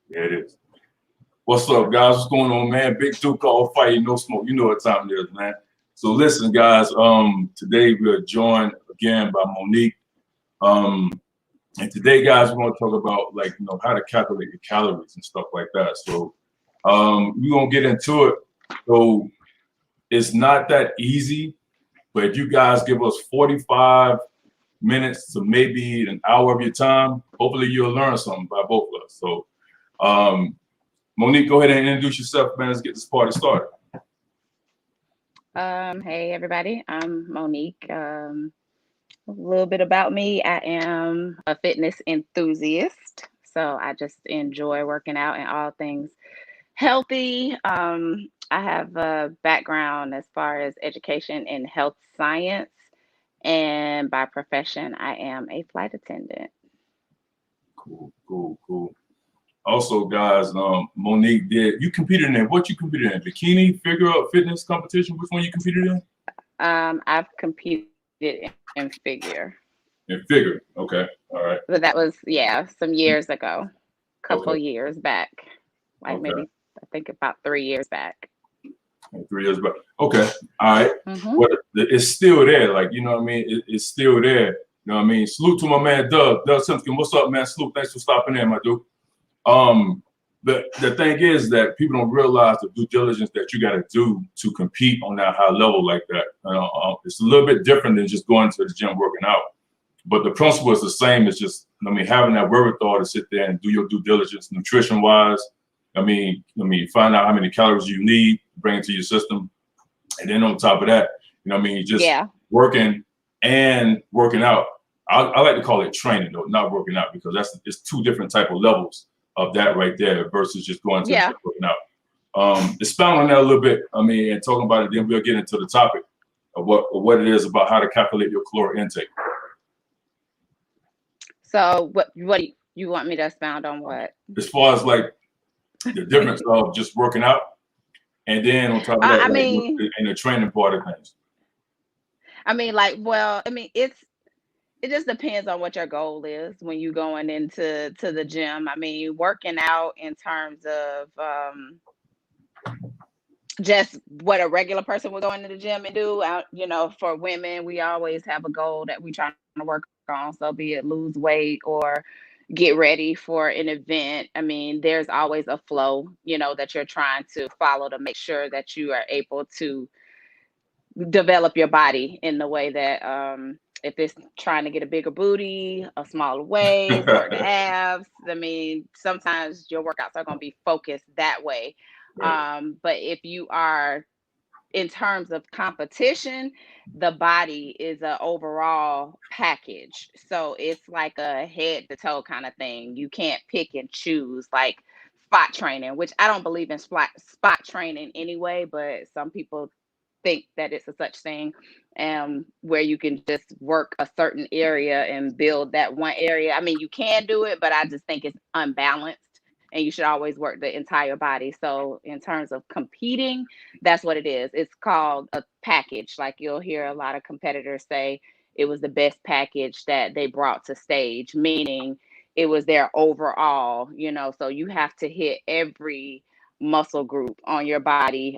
Yeah, it is. What's up, guys? What's going on, man? Big Duke all fighting, no smoke. You know what time it is, man. So listen, guys. Today we are joined again by Monique. And today, guys, we're gonna talk about how to calculate your calories and stuff like that. So we're gonna get into it. So it's not that easy, but if you guys give us 45 minutes to maybe an hour of your time, hopefully you'll learn something by both of us. So Monique, go ahead and introduce yourself, man. Let's get this party started. Hey everybody, I'm Monique. A little bit about me. I am a fitness enthusiast, so I just enjoy working out and all things healthy. I have a background as far as education in health science, and by profession, I am a flight attendant. Cool. Also, guys, Monique you competed in what you competed in? Bikini, figure out fitness competition? Which one you competed in? I've competed in figure. In figure. Okay. All right. But that was, yeah, some years ago, couple Okay. years back, like Okay. maybe I think about 3 years back. 3 years back. Okay. All right. Hmm. But it's still there. Like, you know what I mean? It's still there. You know what I mean? Salute to my man, Doug Simpson. What's up, man? Salute. Thanks for stopping in, my dude. The thing is that people don't realize the due diligence that you got to do to compete on that high level like that. It's a little bit different than just going to the gym working out. But the principle is the same. It's just, having that wherewithal to sit there and do your due diligence, nutrition-wise. Find out how many calories you need, bring it to your system, and then on top of that, just working and working out. I like to call it training, though, not working out, because it's two different type of levels of that right there versus just going to the gym working out. Expound on that a little bit. And talking about it, then we'll get into the topic of what it is about how to calculate your caloric intake. So what do you want me to expound on what? As far as like the difference of just working out, and then on top of that, in the training part of things. It just depends on what your goal is when you going into the gym. Working out in terms of just what a regular person would go into the gym and do. For women, we always have a goal that we trying to work on. So be it lose weight or get ready for an event. There's always a flow, that you're trying to follow to make sure that you are able to develop your body in the way that if it's trying to get a bigger booty, a smaller waist, certain abs, sometimes your workouts are going to be focused that way. Right. But if you are in terms of competition, the body is an overall package. So it's like a head to toe kind of thing. You can't pick and choose like spot training, which I don't believe in spot training anyway, but some people think that it's a such thing, where you can just work a certain area and build that one area. You can do it, but I just think it's unbalanced and you should always work the entire body. So in terms of competing, that's what it is. It's called a package. Like you'll hear a lot of competitors say it was the best package that they brought to stage, meaning it was their overall, so you have to hit every muscle group on your body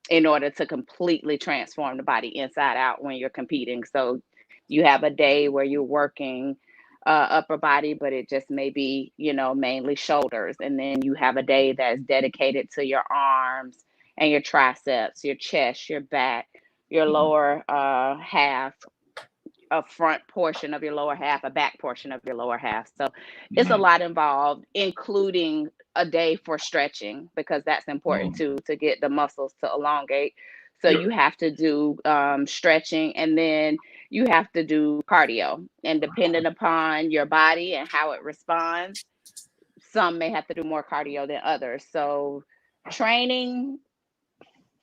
in order to completely transform the body inside out when you're competing. So you have a day where you're working upper body, but it just may be, mainly shoulders. And then you have a day that's dedicated to your arms and your triceps, your chest, your back, your lower half, a front portion of your lower half, a back portion of your lower half. So it's a lot involved, including a day for stretching, because that's important too, to get the muscles to elongate. So you have to do stretching, and then you have to do cardio. And depending upon your body and how it responds, some may have to do more cardio than others. So training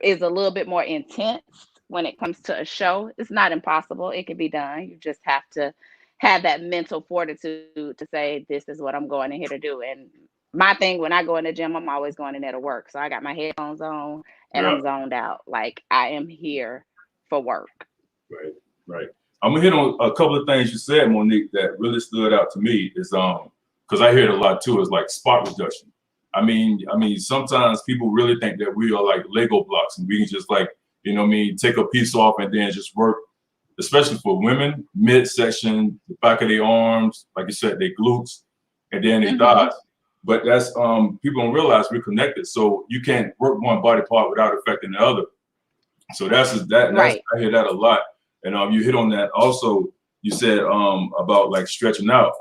is a little bit more intense when it comes to a show. It's not impossible. It can be done. You just have to have that mental fortitude to say, this is what I'm going in here to do. And my thing, when I go in the gym, I'm always going in there to work. So I got my headphones on and I'm zoned out. Like I am here for work. Right. I'm gonna hit on a couple of things you said, Monique, that really stood out to me is because I hear it a lot too, is like spot reduction. I mean, sometimes people really think that we are like Lego blocks and we can just like, you know what I mean, take a piece off and then just work, especially for women, midsection, the back of their arms, like you said, their glutes, and then their thighs. But that's, people don't realize we're connected. So you can't work one body part without affecting the other. So that's I hear that a lot. And you hit on that also. You said about like stretching out.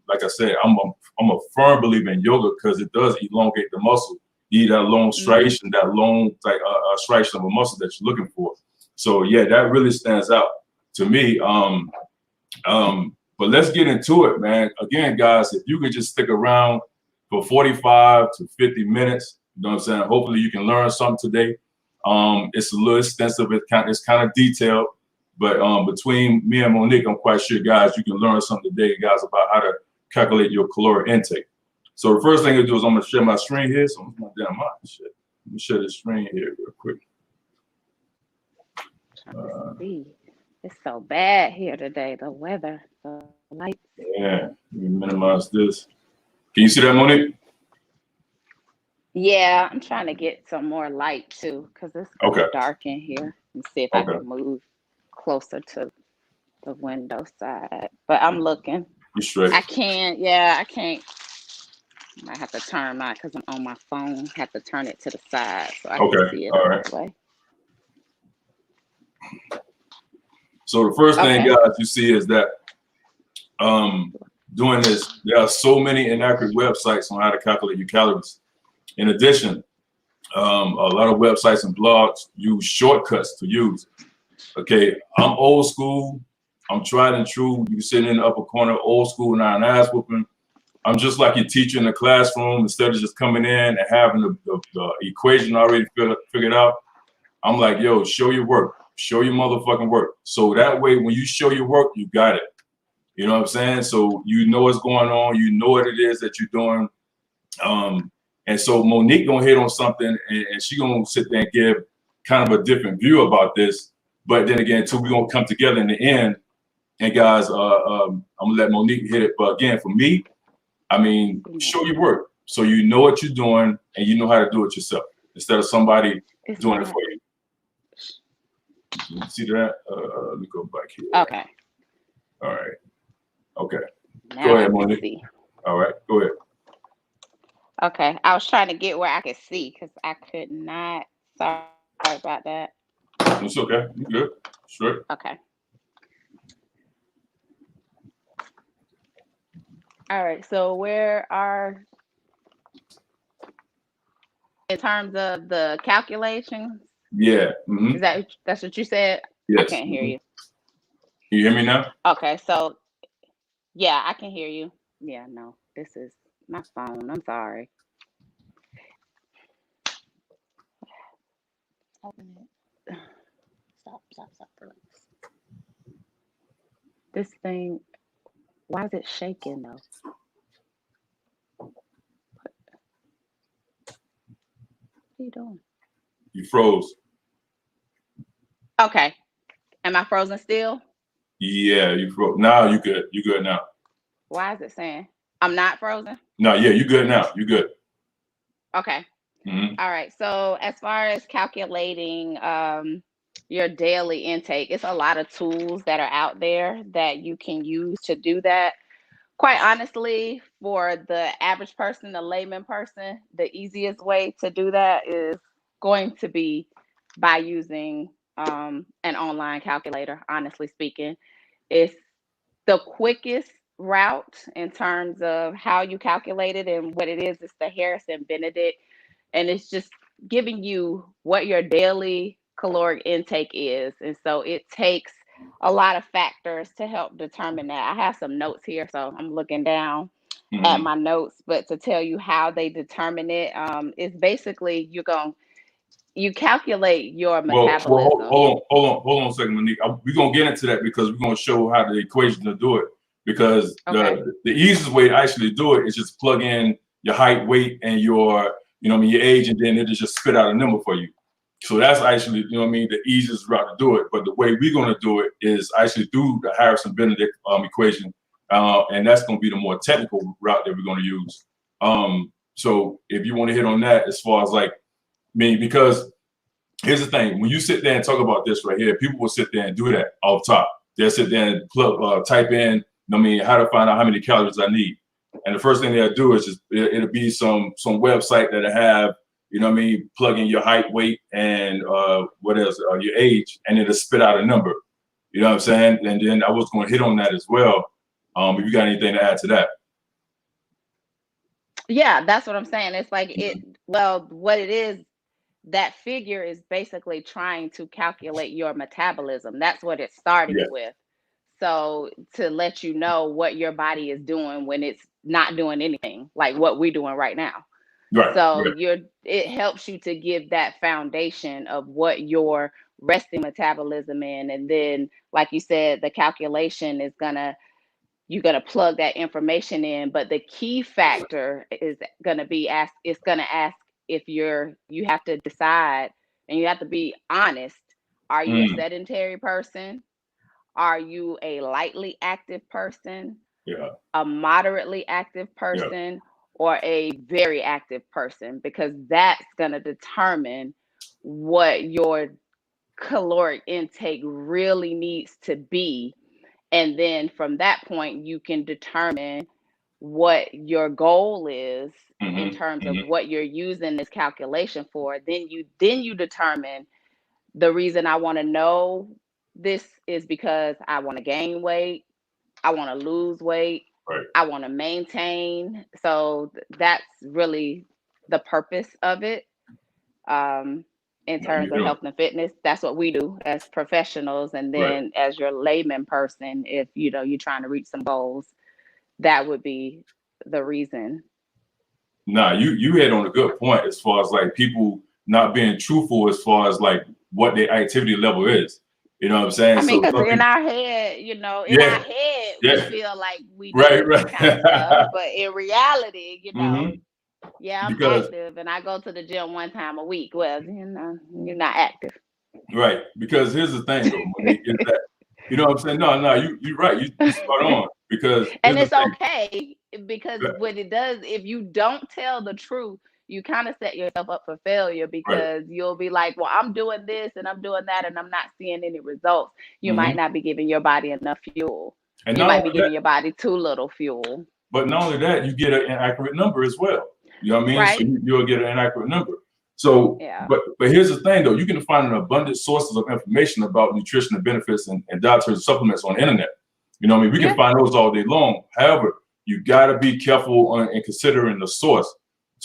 Like I said, I'm a firm believer in yoga because it does elongate the muscle. You need that long striation, that long like striation of a muscle that you're looking for. So yeah, that really stands out to me. But let's get into it, man. Again, guys, if you could just stick around for 45 to 50 minutes, you know what I'm saying? Hopefully you can learn something today. It's a little extensive. It's kind of detailed. But between me and Monique, I'm quite sure, guys, you can learn something today, guys, about how to calculate your caloric intake. So the first thing to do is I'm going to share my screen here. So I'm going to damn shit. Let me share the screen here real quick. It's so bad here today. The weather, the lights. Yeah, let me minimize this. Can you see that, Monique? Yeah, I'm trying to get some more light too, because it's dark in here. And see if I can move closer to the window side. But I'm looking. You straight? I can't. Yeah, I can't. I might have to turn mine because I'm on my phone. Have to turn it to the side so I can see it that way. So the first thing, guys, you see is that doing this, there are so many inaccurate websites on how to calculate your calories. In addition, a lot of websites and blogs use shortcuts to use. Okay, I'm old school. I'm tried and true. You sit in the upper corner, old school, not an ass whooping. I'm just like your teacher in the classroom. Instead of just coming in and having the equation already figured out, I'm like, yo, show your work. Show your motherfucking work. So that way, when you show your work, you got it. You know what I'm saying? So you know what's going on. You know what it is that you're doing. And so Monique gonna hit on something, and she gonna sit there and give kind of a different view about this. But then again, too, we're gonna come together in the end. And guys, I'm gonna let Monique hit it. But again, for me, I mean, show your work. So you know what you're doing and you know how to do it yourself instead of somebody doing it for you. You see that? Let me go back here. Okay. All right. Okay. Now go ahead, Monique. All right. Go ahead. Okay. I was trying to get where I could see because I could not. Sorry about that. It's okay. You good. Sure. Okay. All right. So where are, in terms of the calculations? Yeah. Is that's what you said? Yes. I can't hear you. Can you hear me now? Okay. So yeah, I can hear you. Yeah, no, this is my phone. I'm sorry. Open it. Stop. Relax. This thing, why is it shaking though? What are you doing? You froze. Okay. Am I frozen still? Yeah, you froze. Now you good. You good now. Why is it saying I'm not frozen? No, yeah, you good now. You good. Okay. All right. So as far as calculating your daily intake, it's a lot of tools that are out there that you can use to do that. Quite honestly, for the average person, the layman person, the easiest way to do that is going to be by using an online calculator. Honestly speaking, it's the quickest route in terms of how you calculate it, and what it is. It's the Harrison Benedict, and it's just giving you what your daily caloric intake is. And so it takes a lot of factors to help determine that. I have some notes here, so I'm looking down at my notes, but to tell you how they determine it, is basically you calculate your metabolism. Well, hold on a second, Monique. We're gonna get into that because we're gonna show how the equation to do it. Because the easiest way to actually do it is just plug in your height, weight, and your your age, and then it'll just spit out a number for you. So that's actually the easiest route to do it. But the way we're gonna do it is actually through the Harrison Benedict equation, and that's gonna be the more technical route that we're gonna use. So if you want to hit on that, as far as like, because here's the thing: when you sit there and talk about this right here, people will sit there and do that off top. They'll sit there and type in, how to find out how many calories I need. And the first thing they'll do is just it'll be some website that'll have, plug in your height, weight, and what else, your age, and it'll spit out a number. You know what I'm saying? And then I was going to hit on that as well. If you got anything to add to that. Yeah, that's what I'm saying. It's like what it is, that figure is basically trying to calculate your metabolism. That's what it's starting with. So to let you know what your body is doing when it's not doing anything, like what we're doing right now. Right. So it helps you to give that foundation of what your resting metabolism in, and then, like you said, the calculation is you're gonna plug that information in. But the key factor is gonna be ask if you have to decide, and you have to be honest. Are you a sedentary person? Are you a lightly active person? Yeah. A moderately active person? Or a very active person? Because that's going to determine what your caloric intake really needs to be. And then from that point, you can determine what your goal is in terms of what you're using this calculation for. Then you determine, the reason I want to know this is because I want to gain weight, I want to lose weight, right. I want to maintain. So that's really the purpose of it. In terms of health and fitness, that's what we do as professionals. And then as your layman person, if you're trying to reach some goals, that would be the reason. Nah, you hit on a good point as far as like people not being truthful as far as like what their activity level is. You know what I'm saying? I mean, because in our head, we feel like we do this kind of stuff, but in reality, I'm active and I go to the gym one time a week. Well, you're not active. Right. Because here's the thing, though, Monique, is that, you know what I'm saying? No, you're right. You spot on. Because and it's okay, because what it does, if you don't tell the truth, you kind of set yourself up for failure, because you'll be like, well, I'm doing this and I'm doing that and I'm not seeing any results. You might not be giving your body enough fuel. And you might be giving your body too little fuel. But not only that, you get an inaccurate number as well. You know what I mean? Right. So you'll get an inaccurate number. So, but here's the thing, though. You can find an abundant sources of information about nutrition and benefits and dietary supplements on the internet. You know what I mean? We can find those all day long. However, you got to be careful in considering the source.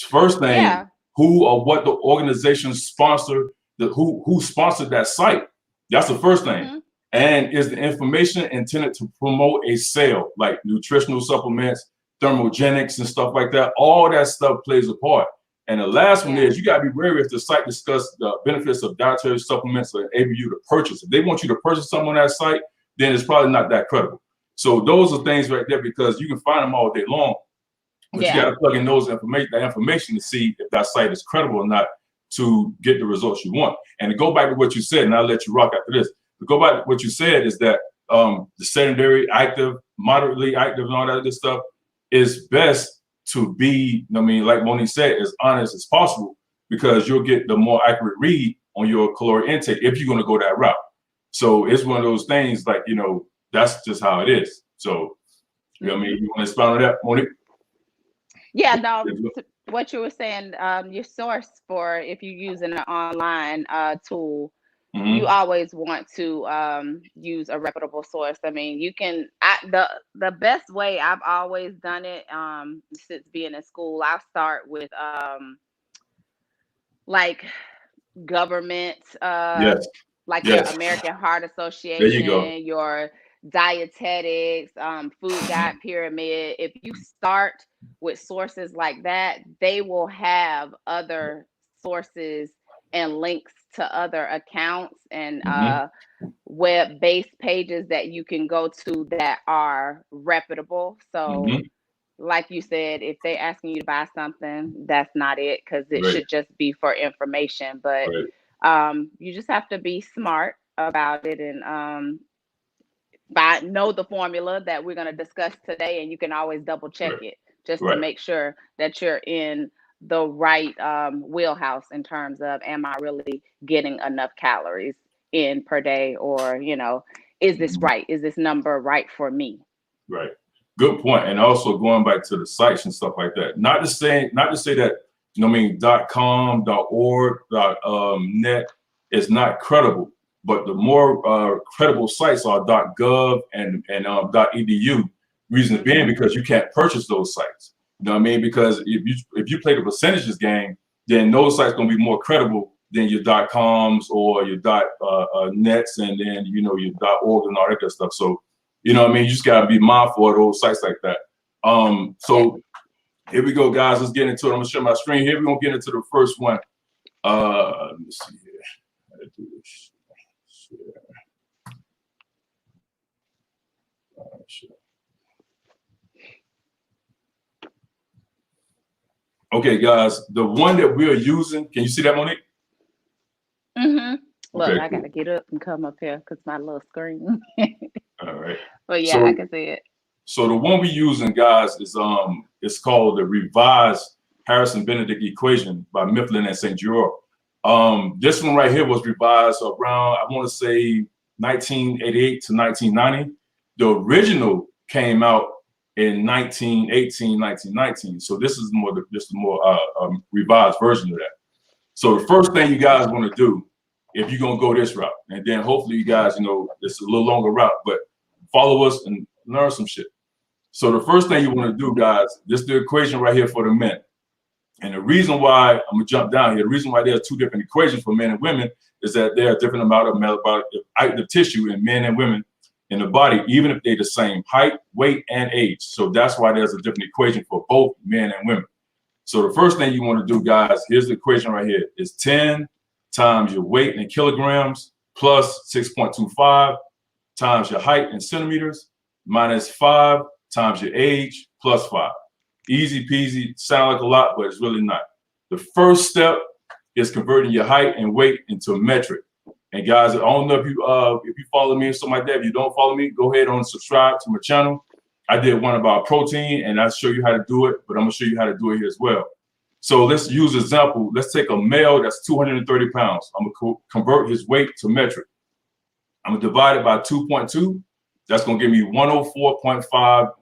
First thing, who or what the organization sponsor, who sponsored that site. That's the first thing. And is the information intended to promote a sale, like nutritional supplements, thermogenics, and stuff like that? All that stuff plays a part. And the last one is, you got to be wary if the site discuss the benefits of dietary supplements or enable you to purchase. If they want you to purchase something on that site, then it's probably not that credible. So those are things right there, because you can find them all day long, but you got to plug in that information to see if that site is credible or not to get the results you want. And to go back to what you said, and I'll let you rock after this. To go back to what you said is that the sedentary, active, moderately active, and all that good stuff is best to be, like Monique said, as honest as possible, because you'll get the more accurate read on your caloric intake if you're going to go that route. So it's one of those things, like, that's just how it is. So, you know what I mean? You want to expound on that, Monique? Yeah, no, what you were saying, your source for, if you're using an online tool, you always want to use a reputable source. I mean, the best way I've always done it, since being in school, I'll start with like government, like your American Heart Association, your dietetics, food guide pyramid. If you start with sources like that, they will have other sources and links to other accounts and web-based pages that you can go to that are reputable. So like you said, if they're asking you to buy something, that's not it, because it should just be for information. But you just have to be smart about it and know the formula that we're going to discuss today, and you can always double check it just to make sure that you're in the right wheelhouse in terms of, am I really getting enough calories in per day, or is this right? Is this number right for me? Right. Good point. And also going back to the sites and stuff like that. Not to say that, .com, .org, .net is not credible, but the more credible sites are .gov and .edu. Reason being because you can't purchase those sites. You know what I mean? Because if you play the percentages game, then those sites gonna be more credible than your .coms or your .nets and then your .org and all that good stuff. So you know what I mean? You just gotta be mindful of those sites like that. So here we go, guys. Let's get into it. I'm gonna share my screen here. We're gonna get into the first one. Let me see here. How to do this. Share. Okay, guys. The one that we're using. Can you see that, Monique? Mm-hmm. Look, Okay, I gotta get up and come up here because my little screen. All right. But yeah, So, I can see it. So the one we're using, guys, is it's called the Revised Harrison-Benedict Equation by Mifflin and St. George. This one right here was revised around, I want to say 1988 to 1990. The original came out in 1918, 1919. So this is more revised version of that. So the first thing you guys want to do, if you're gonna go this route, and then hopefully you guys, it's a little longer route, but follow us and learn some shit. So the first thing you want to do, guys, this is the equation right here for the men. And the reason why, I'm gonna jump down here, the reason why there are two different equations for men and women is that there are different amount of metabolic active tissue in men and women in the body, even if they're the same height, weight, and age. So that's why there's a different equation for both men and women. So the first thing you want to do, guys, here's the equation right here. It's 10 times your weight in kilograms plus 6.25 times your height in centimeters minus 5 times your age plus 5. Easy peasy, sound like a lot, but it's really not. The first step is converting your height and weight into metric. And guys, I don't know if you follow me or something like that. If you don't follow me, go ahead and subscribe to my channel. I did one about protein and I'll show you how to do it, but I'm gonna show you how to do it here as well. So let's use an example. Let's take a male that's 230 pounds. I'm gonna convert his weight to metric. I'm gonna divide it by 2.2. That's gonna give me 104.5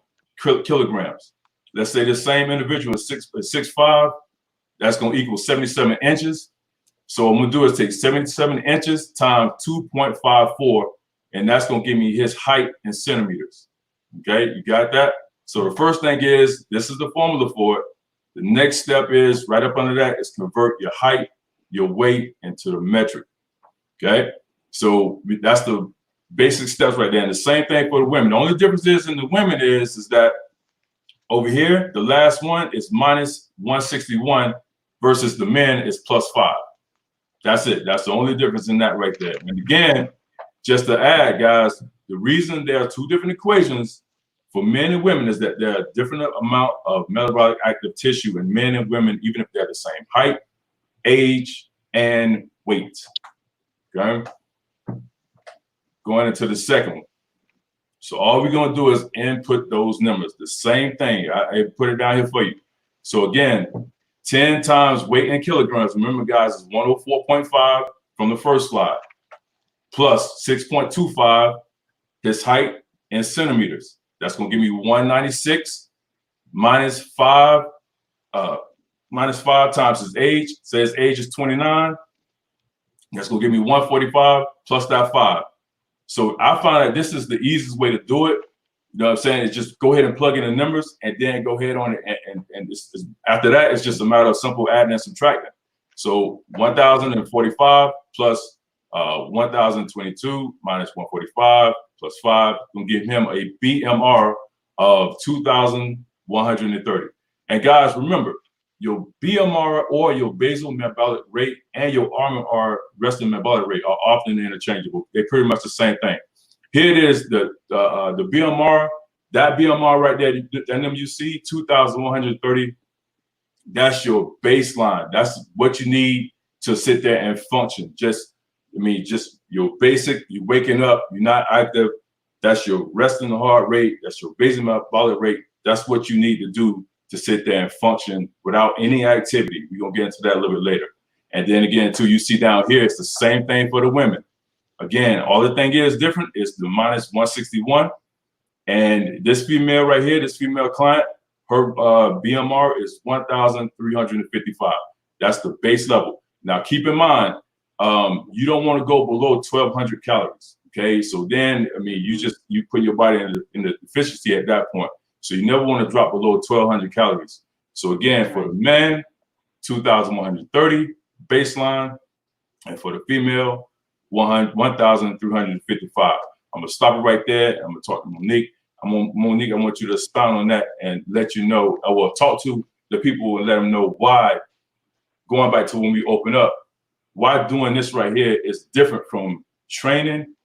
kilograms. Let's say the same individual is 6'5". That's gonna equal 77 inches. So what I'm gonna do is take 77 inches times 2.54, and that's gonna give me his height in centimeters. Okay, you got that? So the first thing is, this is the formula for it. The next step is, right up under that, is convert your height, your weight into the metric. Okay, so that's the basic steps right there. And the same thing for the women. The only difference is in the women is that over here, the last one is minus 161 versus the men is plus 5. That's it. That's the only difference in that right there. And again, just to add, guys, the reason there are two different equations for men and women is that there are different amount of metabolic active tissue in men and women, even if they're the same height, age, and weight. Okay. Going into the second one. So all we're gonna do is input those numbers. The same thing. I put it down here for you. So again, 10 times weight in kilograms. Remember, guys, is 104.5 from the first slide, plus 6.25 his height in centimeters. That's gonna give me 196 minus 5 times his age. So his age is 29. That's gonna give me 145 plus that 5. So I find that this is the easiest way to do it. You know what I'm saying? It's just go ahead and plug in the numbers and then go ahead on it. And after that, it's just a matter of simple adding and subtracting. So 1,045 plus 1,022 minus 145 plus 5 gonna give him a BMR of 2,130. And guys, remember, your BMR or your basal metabolic rate and your RMR, resting metabolic rate, are often interchangeable. They're pretty much the same thing. Here it is, the BMR, that BMR right there, that number you see, 2,130, that's your baseline. That's what you need to sit there and function. Just your basic, you're waking up, you're not active, that's your resting heart rate, that's your basal metabolic rate. That's what you need to do to sit there and function without any activity. We're gonna get into that a little bit later. And then again, too, you see down here, it's the same thing for the women. Again, all the thing is different is the minus 161. And this female right here, this female client, her BMR is 1,355. That's the base level. Now, keep in mind, you don't want to go below 1,200 calories. Okay, so then, I mean, you put your body in the deficiency at that point. So you never want to drop below 1,200 calories. So again, for the men, 2,130 baseline, and for the female, 1,355. I'm gonna stop it right there. I'm gonna talk to Monique. Monique, I want you to expound on that and let you know. I will talk to the people and let them know why. Going back to when we open up, why doing this right here is different from training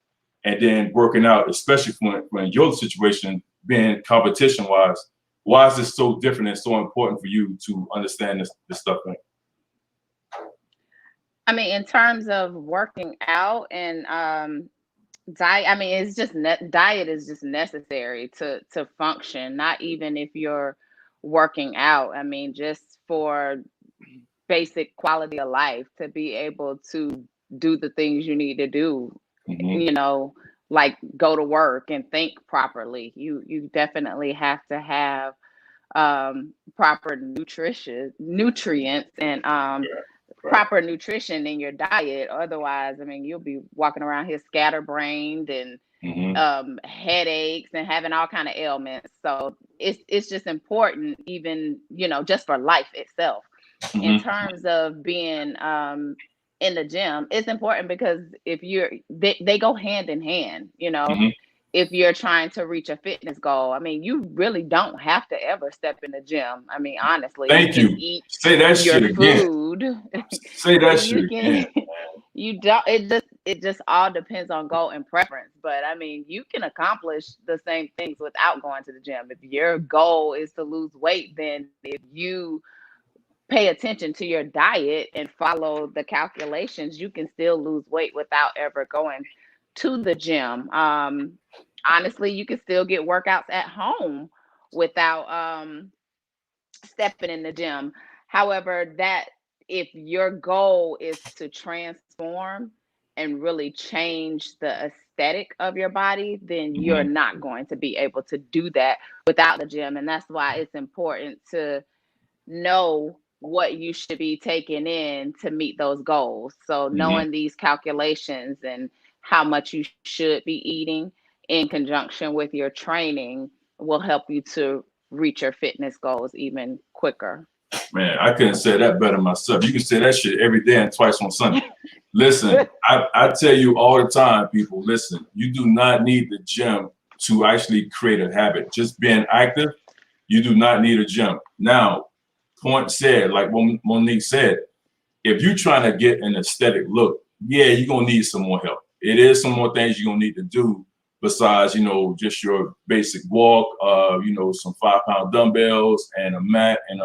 and then working out, especially when your situation being competition wise. Why is this so different and so important for you to understand this stuff? I mean, in terms of working out and diet, I mean, it's just diet is just necessary to function. Not even if you're working out. I mean, just for basic quality of life, to be able to do the things you need to do. You know, like go to work and think properly. You definitely have to have proper nutrients and proper nutrition in your diet. Otherwise, I mean, you'll be walking around here scatterbrained and headaches and having all kind of ailments. So it's just important, even, you know, just for life itself. In terms of being in the gym, it's important because if they go hand in hand, you know. If you're trying to reach a fitness goal, I mean, you really don't have to ever step in the gym. I mean, honestly, Thank you. Eat say that your shit food. Again. Say that shit again. You don't. It just all depends on goal and preference. But I mean, you can accomplish the same things without going to the gym. If your goal is to lose weight, then if you pay attention to your diet and follow the calculations, you can still lose weight without ever going to the gym. Honestly, you can still get workouts at home without stepping in the gym. However, that if your goal is to transform and really change the aesthetic of your body, then you're not going to be able to do that without the gym. And that's why it's important to know what you should be taking in to meet those goals. So knowing these calculations and how much you should be eating in conjunction with your training will help you to reach your fitness goals even quicker. Man, I couldn't say that better myself. You can say that shit every day and twice on Sunday. Listen, I tell you all the time, people, listen, you do not need the gym to actually create a habit. Just being active, you do not need a gym. Now, point said, like what Monique said, if you're trying to get an aesthetic look, yeah, you're going to need some more help. It is some more things you're going to need to do besides, you know, just your basic walk, you know, some 5-pound dumbbells and a mat and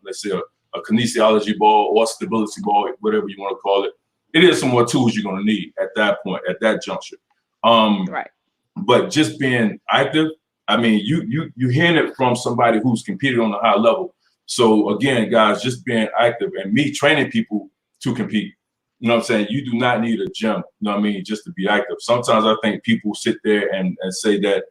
let's say a kinesiology ball or stability ball, whatever you want to call it. It is some more tools you're going to need at that point, at that juncture. Right. But just being active, I mean, you hearing it from somebody who's competed on a high level. So again, guys, just being active and me training people to compete. You know what I'm saying? You do not need a gym, you know what I mean, just to be active. Sometimes I think people sit there and say that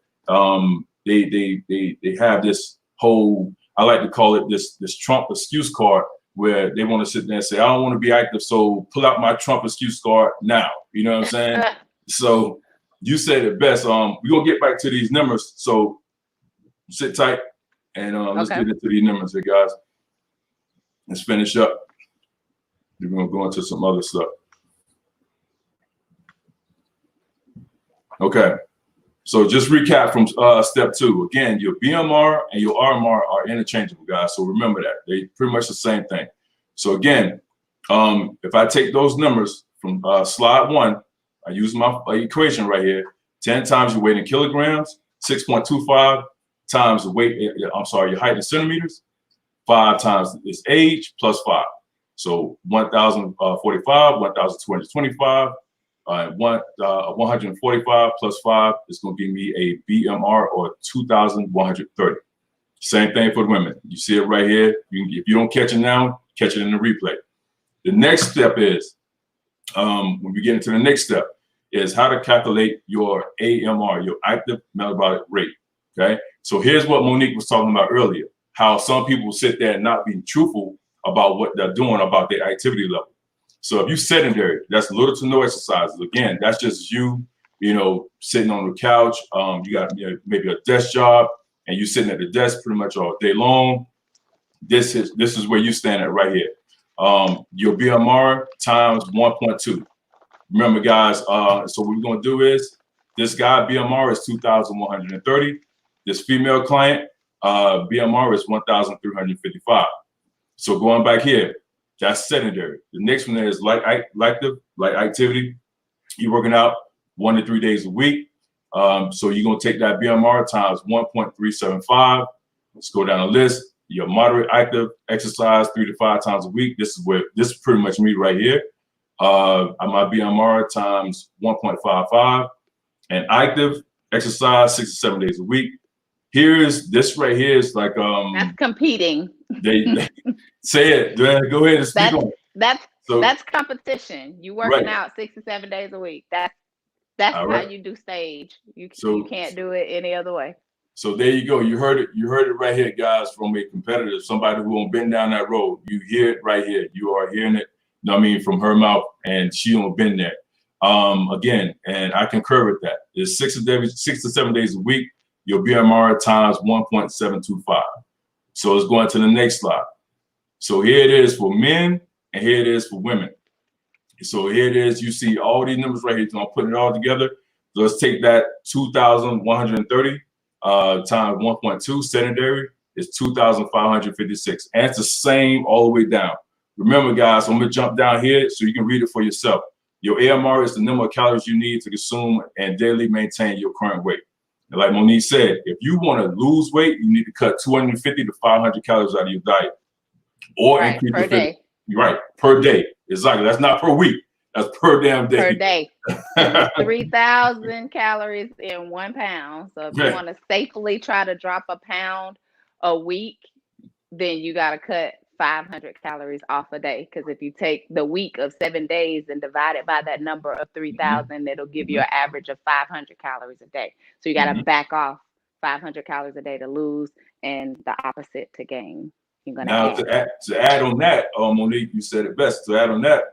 they have this whole, I like to call it this Trump excuse card, where they want to sit there and say, I don't want to be active, so pull out my Trump excuse card now. You know what I'm saying? So you said it best. We're gonna get back to these numbers. So sit tight and let's get into these numbers here, guys. Let's finish up. We're gonna go into some other stuff. Okay. So just recap from step 2. Again, your BMR and your RMR are interchangeable, guys. So remember that. They pretty much the same thing. So again, if I take those numbers from slide 1, I use my equation right here. 10 times your weight in kilograms, 6.25 times the weight, your height in centimeters, 5 times its age plus 5. So 1,045, 1,225, 145 plus 5 is going to give me a BMR or 2,130. Same thing for the women. You see it right here. If you don't catch it now, catch it in the replay. The next step is, when we get into the next step, is how to calculate your AMR, your active metabolic rate. Okay. So here's what Monique was talking about earlier, how some people sit there and not being truthful about what they're doing about their activity level. So if you're sedentary, that's little to no exercises. Again, that's just you, sitting on the couch. You got maybe a desk job and you're sitting at the desk pretty much all day long. This is where you stand at right here. Your BMR times 1.2. Remember, guys, so what we're going to do is, this guy BMR is 2,130. This female client BMR is 1,355. So going back here, that's sedentary. The next one is light activity. You're working out 1 to 3 days a week. So you're going to take that BMR times 1.375. Let's go down the list. Your moderate active exercise 3 to 5 times a week. This is pretty much me right here. My BMR times 1.55, and active exercise 6 to 7 days a week. This right here is like that's competing. They say it. Go ahead and speak on it. That's competition. You working out 6 to 7 days a week. That's how you do stage. You can't do it any other way. So there you go. You heard it right here, guys, from a competitor, somebody who won't been down that road. You hear it right here. You are hearing it. From her mouth, and she won't been there. Again, and I concur with that. It's 6 to 7 days a week. Your BMR times 1.725. So let's go on to the next slide. So here it is for men, and here it is for women. So here it is. You see all these numbers right here. So I'm putting it all together. So let's take that 2,130 times 1.2. Sedentary is 2,556, and it's the same all the way down. Remember, guys, I'm going to jump down here so you can read it for yourself. Your AMR is the number of calories you need to consume and daily maintain your current weight. And like Monique said, if you want to lose weight, you need to cut 250 to 500 calories out of your diet, or increase per day. Right, per day. Exactly. That's not per week. That's per damn day. Per day. 3,000 calories in 1 pound. So if you want to safely try to drop a pound a week, then you got to cut 500 calories off a day, because if you take the week of 7 days and divide it by that number of 3,000, it'll give you an average of 500 calories a day. So you got to back off 500 calories a day to lose, and the opposite to gain. You're gonna to add on that, Monique, you said it best. To add on that,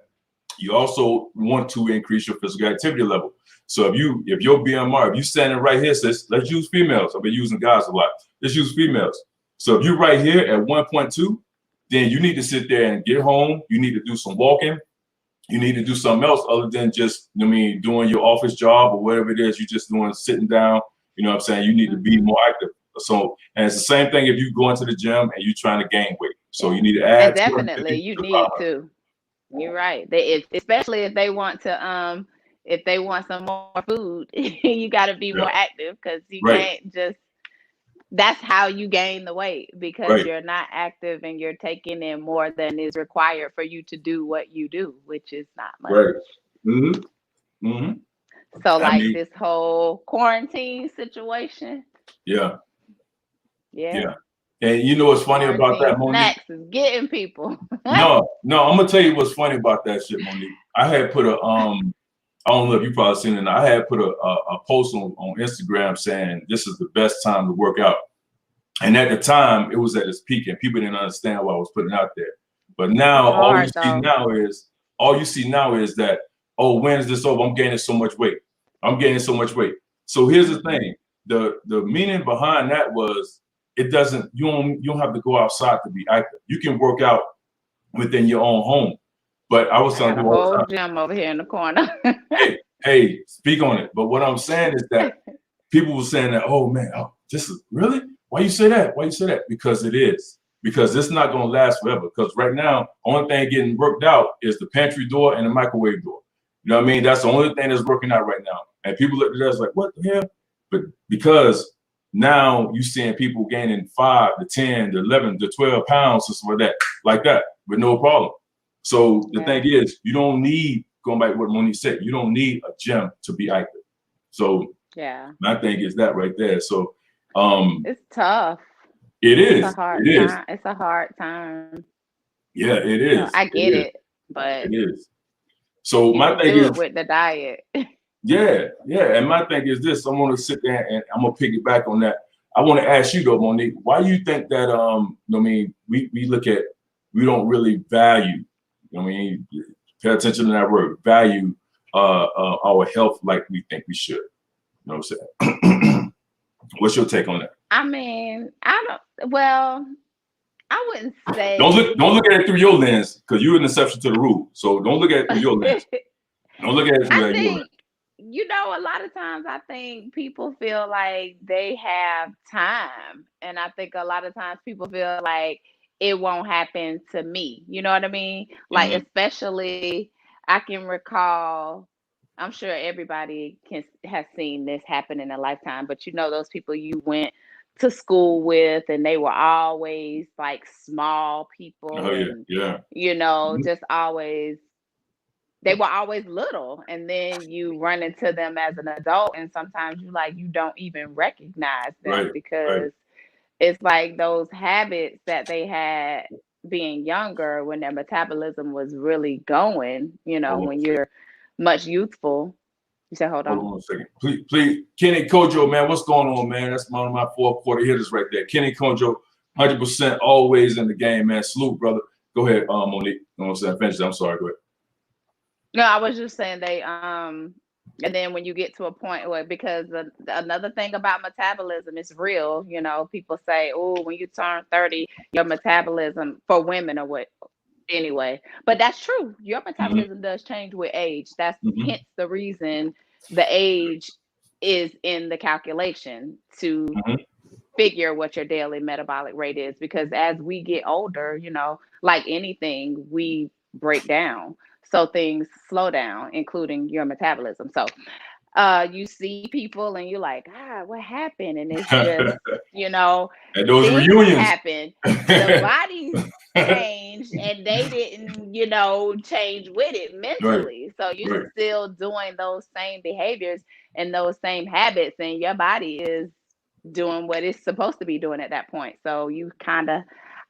you also want to increase your physical activity level. So if your BMR, if you standing right here, sis, let's use females. I've been using guys a lot. Let's use females. So if you're right here at 1.2. then you need to sit there and get home. You need to do some walking. You need to do something else other than just, doing your office job or whatever it is you're just doing, sitting down. You know what I'm saying? You need to be more active. So, and it's the same thing if you go into the gym and you're trying to gain weight. So you need to add. And definitely, you need to. You're right. Especially if they want to, if they want some more food, you got to be more active, because you can't just. That's how you gain the weight, because you're not active and you're taking in more than is required for you to do what you do, which is not much. Right. Mm-hmm. Mm-hmm. So this whole quarantine situation. Yeah. And you know what's funny about that, Monique? Snacks is getting people. no, I'm gonna tell you what's funny about that shit, Monique. I had put I don't know if you probably seen it. I had put a post on Instagram saying this is the best time to work out. And at the time, it was at its peak, and people didn't understand what I was putting out there. But now, all you see now is that, oh, when is this over? I'm gaining so much weight. So here's the thing. The meaning behind that was, you don't have to go outside to be active. You can work out within your own home. But I was telling you all the time, gym over here in the corner. hey, speak on it. But what I'm saying is that people were saying that, oh man, this is really? Why you say that? Because it is. Because it's not going to last forever. Because right now, only thing getting worked out is the pantry door and the microwave door. You know what I mean? That's the only thing that's working out right now. And people look at us like, what the hell? But because now you're seeing people gaining 5 to 10 to 11 to 12 pounds or something like that, with no problem. So the thing is, you don't need, going back to what Monique said, you don't need a gym to be active. So my thing is that right there. So it's tough. It It's a is. hard It is. time. It's a hard time. Yeah, it So is. I It get is. it, but It is. So you my can thing do it is, with the diet. yeah, yeah. And my thing is this: I want to sit there and I'm gonna piggyback on that. I want to ask you though, Monique, why you think that I mean, we look at we don't really value, I mean, pay attention to that word, value our health like we think we should. You know what I'm saying? What's your take on that? I mean, I don't. Well, I wouldn't Don't say. look at it through your lens because you're an exception to the rule. So don't look at it through your lens. Don't look at it through I your lens. think, a lot of times I think people feel like they have time. And I think a lot of times people feel like it won't happen to me. You know what I mean? Like, Mhm. especially, I can recall, I'm sure everybody has seen this happen in a lifetime, but those people you went to school with and they were always like small people Oh yeah, and, yeah. Mhm. just always they were always little, and then you run into them as an adult and sometimes you don't even recognize them Right, right. because it's like those habits that they had being younger when their metabolism was really going, Hold on. when you're much youthful. You said hold Hold on. on a second. Please, Kenny Kojo, man, what's going on, man? That's one of my fourth quarter hitters right there. Kenny Kojo, 100% always in the game, man. Salute, brother. Go ahead, Monique. You know what I'm saying? Finish it. I'm sorry. Go ahead. No, I was just saying and then when you get to a point where, because another thing about metabolism is real, people say, oh, when you turn 30, your metabolism for women or what, anyway, but that's true. Your Mm-hmm, metabolism does change with age. That's mm-hmm, hence the reason the age is in the calculation to mm-hmm. figure what your daily metabolic rate is, because as we get older, like anything, we break down. So things slow down, including your metabolism. So you see people and you're like, what happened? And it's just, you know, And those things reunions. happen. The bodies changed and they didn't, change with it Right, mentally. So you're right. still doing those same behaviors and those same habits, and your body is doing what it's supposed to be doing at that point. So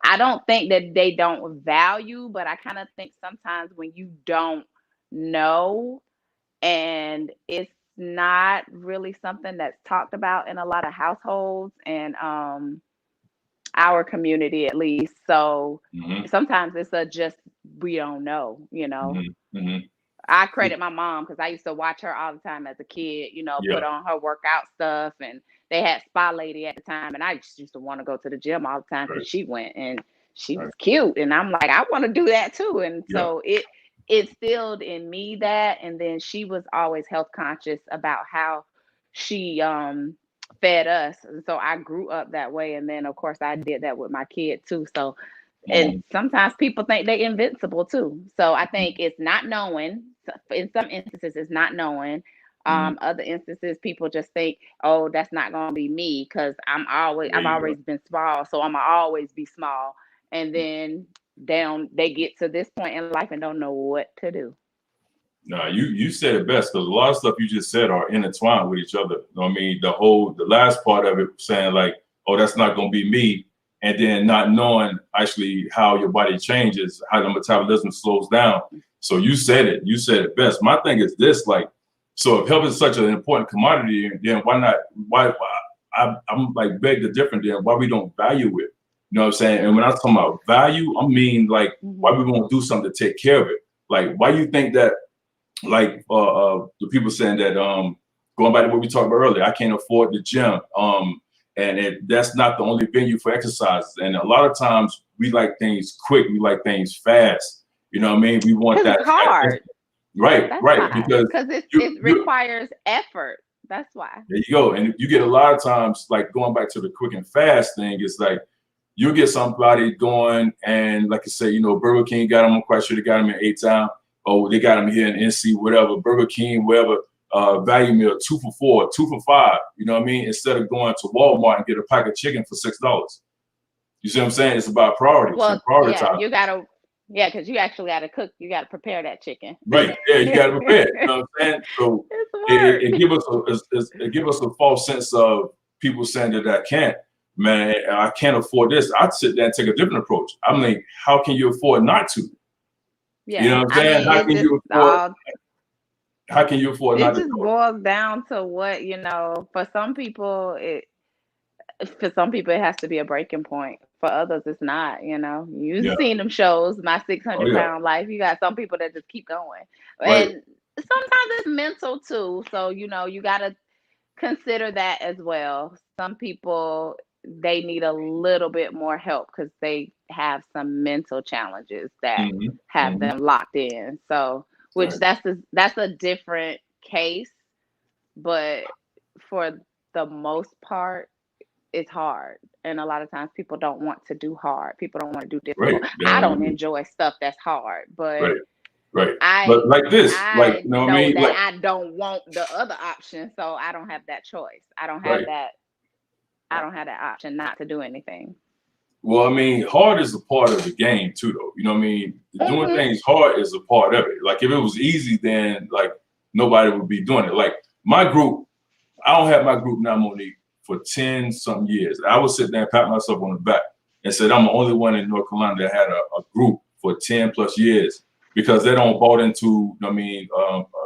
I don't think that they don't value, but I kind of think sometimes when you don't know and it's not really something that's talked about in a lot of households and our community at least. So Mm-hmm, sometimes it's just we don't know. mm-hmm, mm-hmm. I credit my mom because I used to watch her all the time as a kid, Yeah, put on her workout stuff. And they had Spa Lady at the time. And I just used to want to go to the gym all the time right, because she went and she was right. cute. And I'm like, I want to do that too. And Yeah. so it instilled in me that. And then she was always health conscious about how she fed us. And so I grew up that way. And then, of course, I did that with my kid too. So, and Um, sometimes people think they're invincible too. So I think it's not knowing. In some instances, it's not knowing. mhm. Other instances, people just think, "Oh, that's not gonna be me because There I've you go. always been small, so I'm gonna always be small." And then they get to this point in life and don't know what to do. No, you said it best because a lot of stuff you just said are intertwined with each other. You know what I mean? The last part of it saying like, oh, that's not gonna be me, and then not knowing actually how your body changes, how the metabolism slows down. So you said it. You said it best. My thing is this, like, so if health is such an important commodity, then why not? Why I'm like beg to differ. Then why we don't value it? You know what I'm saying? And when I'm talking about value, I mean like why Mhm. we won't do something to take care of it. Like why you think that like the people saying that going back to what we talked about earlier, I can't afford the gym. And that's not the only venue for exercises. And a lot of times we like things quick, we like things fast. You know what I mean? We want Because that. it's hard. Right, That's right. why. Because Because you, it you requires effort. That's why. there you go. And you get a lot of times like going back to the quick and fast thing, it's like you get somebody going and like I say, Burger King got them, I'm quite sure they got them in A-Town. Oh, they got them here in NC, whatever, Burger King, whatever, value meal, 2 for $4, 2 for $5, you know what I mean? Instead of going to Walmart and get a pack of chicken for $6. You see what I'm saying? It's about priorities and Well, yeah, prioritize. yeah, because you actually gotta cook. You gotta prepare that chicken. Right. Yeah, you got to prepare. You know what I'm saying? So It's it, work. it, it give us a false sense of people saying that I can't. man, I can't afford this. I'd sit there and take a different approach. I'm like, how can you afford not to? Yeah. You know what I'm saying? How can you afford? How can you afford not to? It just boils down to what, you know, for some people it has to be a breaking point. For others it's not, you know. You've seen them shows, My 600-Pound Life. You got some people that just keep going. Right. And sometimes it's mental too. So, you know, you gotta consider that as well. Some people, they need a little bit more help because they have some mental challenges that have them locked in. So, which that's a different case, but for the most part, it's hard. And a lot of times people don't want to do hard. People don't want to do difficult. I don't enjoy stuff that's hard, but Right. I But like this, like, you know what I mean? that Like, I don't want the other option, so I don't have that choice. I don't have that option not to do anything. Well, I mean, hard is a part of the game too, though. You know what I mean? Doing things hard is a part of it. Like if it was easy, then like nobody would be doing it. Like my group, I don't have my group now, Monique, for 10 some years. I would sit there and pat myself on the back and said I'm the only one in North Carolina that had a group for 10 plus years because they don't bought into, you know what I mean,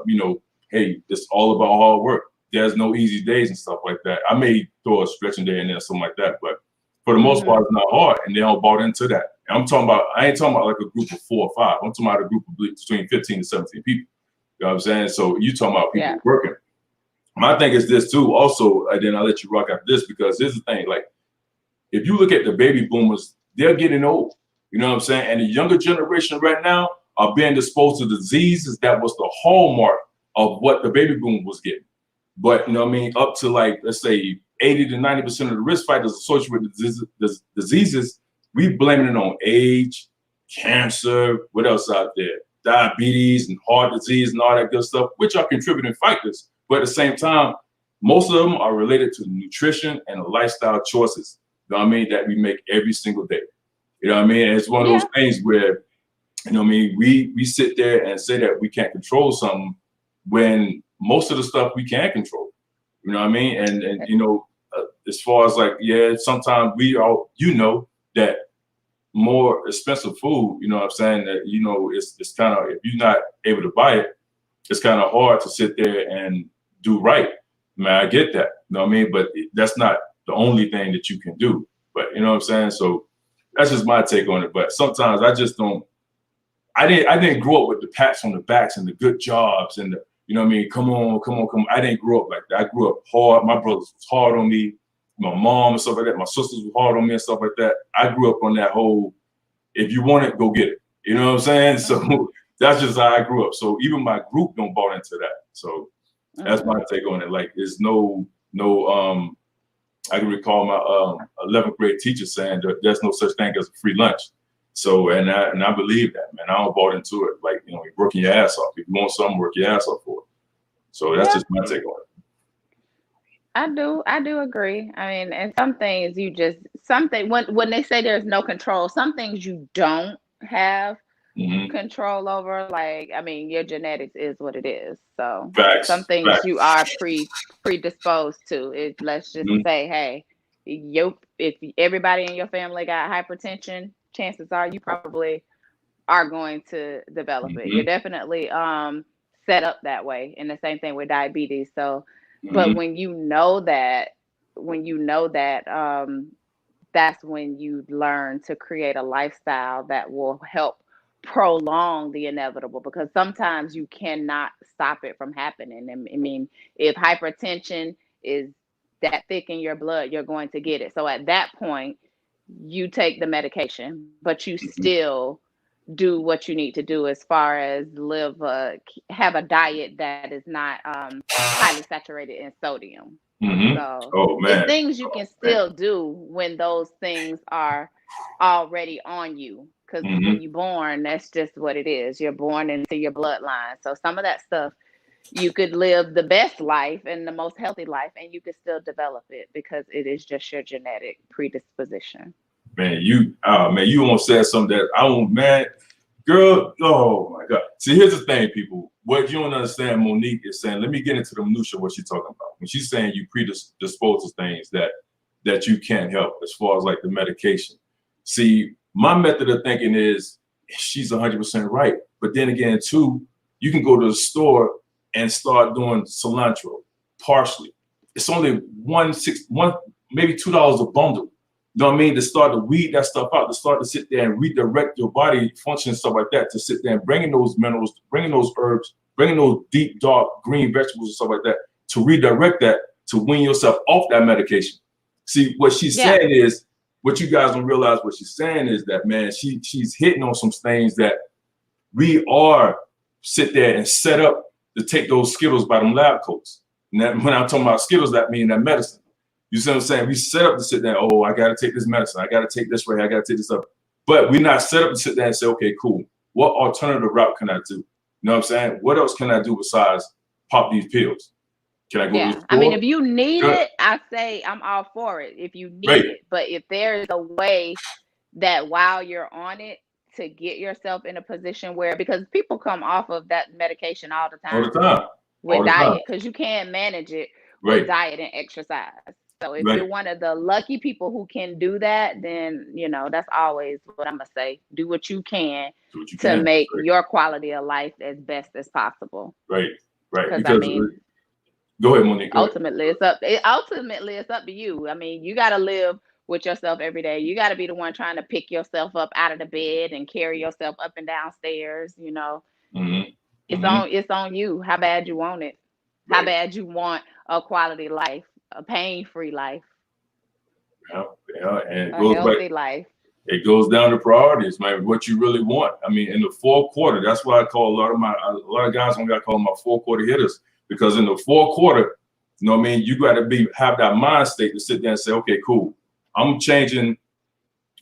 you know, hey, it's all about hard work. There's no easy days and stuff like that. I may throw a stretching day in there, something like that, but for the most part, it's not hard, and they don't bought into that. And I'm talking about, I ain't talking about like a group of 4 or 5. I'm talking about a group of between 15 and 17 people. You know what I'm saying? So you talking about people working. My thing is this too, also, and then I'll let you rock after this, because here's the thing, like, if you look at the baby boomers, they're getting old. You know what I'm saying? And the younger generation right now are being exposed to diseases that was the hallmark of what the baby boom was getting. But, you know what I mean, up to like, let's say 80 to 90% of the risk factors associated with diseases, we blaming it on age, cancer, what else out there? Diabetes and heart disease and all that good stuff, which are contributing factors. But at the same time, most of them are related to nutrition and the lifestyle choices, you know what I mean, that we make every single day. You know what I mean? And it's one of those things where, you know what I mean, we sit there and say that we can't control something when most of the stuff we can control. You know what I mean? And you know, as far as like, sometimes we all, you know, that more expensive food, you know what I'm saying, that, you know, it's kind of, if you're not able to buy it, it's kind of hard to sit there and do right. Man, I get that, you know what I mean? But that's not the only thing that you can do. But you know what I'm saying? So that's just my take on it. But sometimes I just don't, I didn't grow up with the pats on the backs and the good jobs and the, you know what I mean? Come on. I didn't grow up like that. I grew up hard. My brothers was hard on me. My mom and stuff like that. My sisters were hard on me and stuff like that. I grew up on that whole, if you want it, go get it. You know what I'm saying? So that's just how I grew up. So even my group don't bought into that. So that's my take on it. Like, there's no, I can recall my 11th grade teacher saying that there's no such thing as a free lunch. So, and I believe that, man. I don't bought into it. Like, you know, you're working your ass off. If you want something, work your ass off for it. So that's just my take on it. I do agree. I mean, and some things when they say there's no control, some things you don't have control over. Like, I mean, your genetics is what it is. So some things you are predisposed to. Let's just say, hey, if everybody in your family got hypertension, chances are you probably are going to develop it. You're definitely set up that way. And the same thing with diabetes. So, but when you know that, that's when you learn to create a lifestyle that will help prolong the inevitable, because sometimes you cannot stop it from happening. I mean, if hypertension is that thick in your blood, you're going to get it. So at that point, you take the medication, but you still do what you need to do as far as have a diet that is not highly saturated in sodium. So it's things you can still do when those things are already on you, because when you're born, that's just what it is. You're born into your bloodline. So some of that stuff, you could live the best life and the most healthy life, and you could still develop it because it is just your genetic predisposition. Man, you almost said something that I don't, man, girl, oh my God. See, here's the thing, people. What you don't understand, Monique is saying, let me get into the minutia of what she's talking about. When she's saying you predispose to things that that you can't help as far as like the medication. See, my method of thinking is she's 100% right. But then again, too, you can go to the store and start doing cilantro, parsley. It's only one, maybe $2 a bundle. You know what I mean? To start to weed that stuff out, to start to sit there and redirect your body function and stuff like that, to sit there and bringing those minerals, bringing those herbs, bringing those deep, dark green vegetables and stuff like that, to redirect that, to wean yourself off that medication. See, what she's saying is, what you guys don't realize, what she's saying is that, man, she's hitting on some things that we are sit there and set up to take those Skittles by them lab coats. And that, when I'm talking about Skittles, that means that medicine. You see what I'm saying? We set up to sit there, oh, I got to take this medicine. I got to take this way. I got to take this up. But we're not set up to sit there and say, okay, cool. What alternative route can I do? You know what I'm saying? What else can I do besides pop these pills? Can I go to the store? I mean, if you need it, I say I'm all for it if you need it. But if there's a way that while you're on it to get yourself in a position where, because people come off of that medication all the time. With diet, because you can't manage it with diet and exercise. So if you're one of the lucky people who can do that, then, you know, that's always what I'm going to say. Do what you can to make your quality of life as best as possible. Right. Because I mean, go ahead, Monique. Ultimately, it's up to you. I mean, you got to live with yourself every day. You got to be the one trying to pick yourself up out of the bed and carry yourself up and down stairs, you know. It's on you how bad you want it, how bad you want a quality life, a pain-free life, and a healthy life. It goes down to priorities, man. What you really want. I mean, in the fourth quarter, that's why I call a lot of guys on got call them my fourth quarter hitters, because in the fourth quarter, you know what I mean, you got to have that mind state to sit there and say, okay, cool, I'm changing